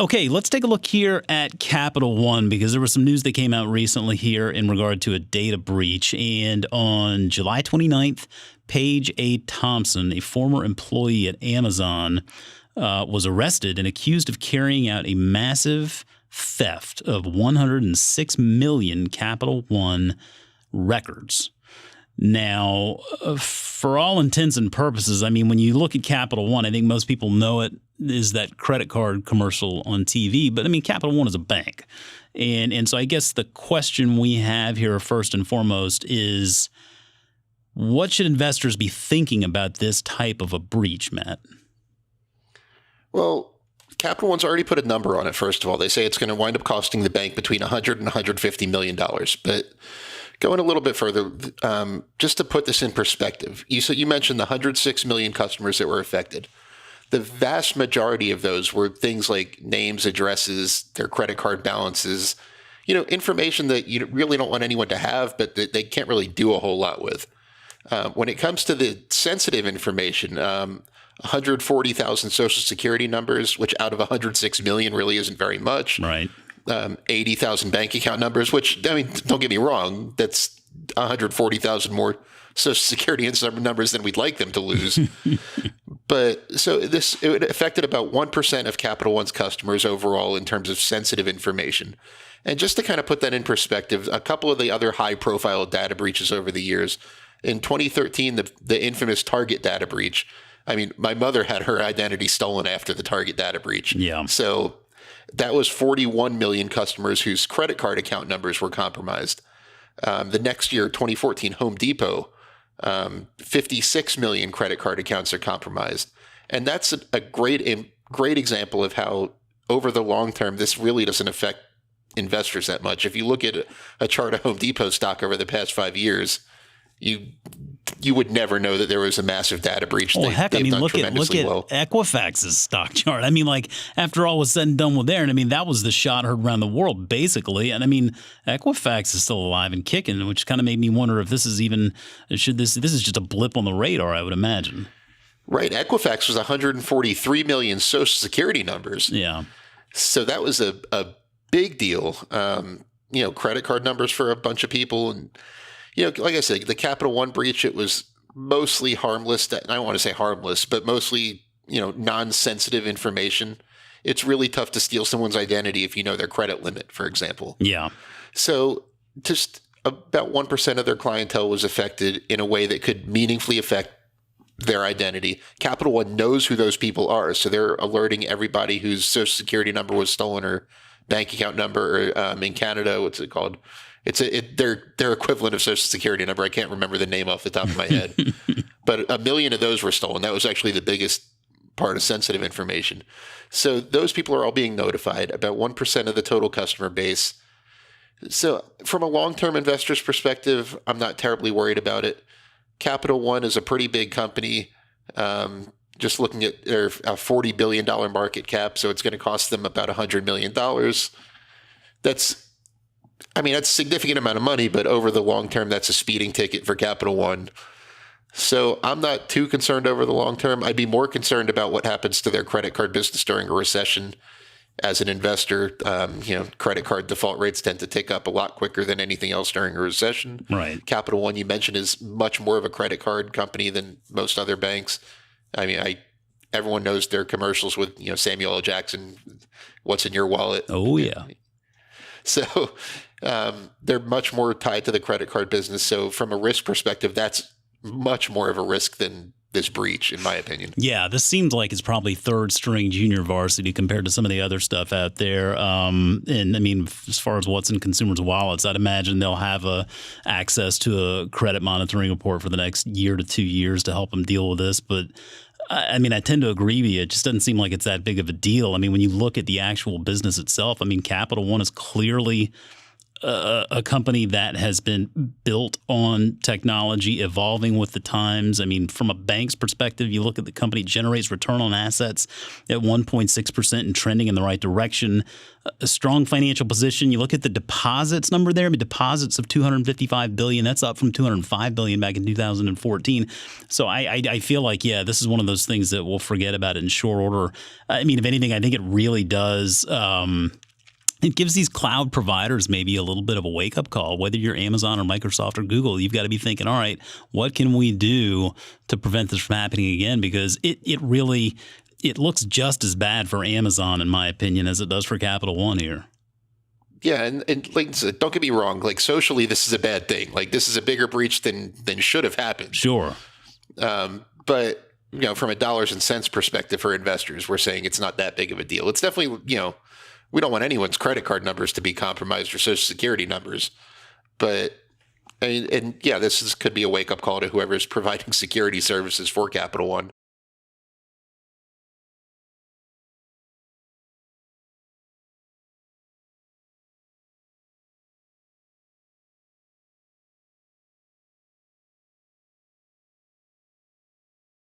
Okay, let's take a look here at Capital One because there was some news that came out recently here in regard to a data breach. And on July 29th, Paige A. Thompson, a former employee at Amazon, was arrested and accused of carrying out a massive theft of 106 million Capital One records. Now, for all intents and purposes, I mean, when you look at Capital One, I think most people know it is that credit card commercial on TV. But, I mean, Capital One is a bank. And so I guess the question we have here first and foremost is, what should investors be thinking about this type of a breach, Matt? Well, Capital One's already put a number on it, first of all. They say it's going to wind up costing the bank between $100 and $150 million. But going a little bit further, just to put this in perspective, you mentioned the 106 million customers that were affected. The vast majority of those were things like names, addresses, their credit card balances, information that you really don't want anyone to have, but that they can't really do a whole lot with. When it comes to the sensitive information, 140,000 Social Security numbers, which out of 106 million really isn't very much. Right. 80,000 bank account numbers, which, I mean, don't get me wrong, that's 140,000 more Social Security numbers than we'd like them to lose. But so it affected about 1% of Capital One's customers overall in terms of sensitive information. And just to kind of put that in perspective, a couple of the other high-profile data breaches over the years. In 2013, the infamous Target data breach. I mean, my mother had her identity stolen after the Target data breach. Yeah. So that was 41 million customers whose credit card account numbers were compromised. The next year, 2014, Home Depot, 56 million credit card accounts are compromised. And that's a great example of how, over the long term, this really doesn't affect investors that much. If you look at a chart of Home Depot stock over the past 5 years, you would never know that there was a massive data breach. Well, heck, I mean, look at Equifax's stock chart. I mean, like, after all was said and done with there, and I mean, that was the shot heard around the world, basically. And I mean, Equifax is still alive and kicking, which kind of made me wonder if this is this is just a blip on the radar, I would imagine. Right. Equifax was 143 million Social Security numbers. Yeah. So that was a big deal. Credit card numbers for a bunch of people. And, like I said, the Capital One breach, it was mostly harmless. I don't want to say harmless, but mostly, non-sensitive information. It's really tough to steal someone's identity if you know their credit limit, for example. Yeah. So just about 1% of their clientele was affected in a way that could meaningfully affect their identity. Capital One knows who those people are, so they're alerting everybody whose Social Security number was stolen or bank account number, or in Canada, what's it called? Their equivalent of Social Security number. I can't remember the name off the top of my head, but 1 million of those were stolen. That was actually the biggest part of sensitive information. So those people are all being notified, about 1% of the total customer base. So from a long-term investor's perspective, I'm not terribly worried about it. Capital One is a pretty big company. Just looking at their $40 billion market cap, so it's going to cost them about $100 million. That's a significant amount of money, but over the long term, that's a speeding ticket for Capital One. So I'm not too concerned over the long term. I'd be more concerned about what happens to their credit card business during a recession. As an investor, credit card default rates tend to tick up a lot quicker than anything else during a recession. Right. Capital One, you mentioned, is much more of a credit card company than most other banks. I mean, everyone knows their commercials with, Samuel L. Jackson, what's in your wallet? Oh, yeah. So they're much more tied to the credit card business. So from a risk perspective, that's much more of a risk than this breach, in my opinion. Yeah, this seems like it's probably third string junior varsity compared to some of the other stuff out there. And I mean, as far as what's in consumers' wallets, I'd imagine they'll have access to a credit monitoring report for the next year to 2 years to help them deal with this. But I mean, I tend to agree with you. It just doesn't seem like it's that big of a deal. I mean, when you look at the actual business itself, I mean, Capital One is clearly a company that has been built on technology, evolving with the times. I mean, from a bank's perspective, you look at the company generates return on assets at 1.6% and trending in the right direction. A strong financial position. You look at the deposits number there. I mean, deposits of $255 billion. That's up from $205 billion back in 2014. So I feel like, yeah, this is one of those things that we'll forget about in short order. I mean, if anything, I think it really does. It gives these cloud providers maybe a little bit of a wake-up call. Whether you're Amazon or Microsoft or Google, you've got to be thinking, all right, what can we do to prevent this from happening again? Because it really looks just as bad for Amazon, in my opinion, as it does for Capital One here. Yeah, and like, don't get me wrong. Like, socially, this is a bad thing. Like, this is a bigger breach than should have happened. Sure. But, from a dollars and cents perspective for investors, we're saying it's not that big of a deal. It's definitely, we don't want anyone's credit card numbers to be compromised or Social Security numbers. But, this could be a wake-up call to whoever is providing security services for Capital One.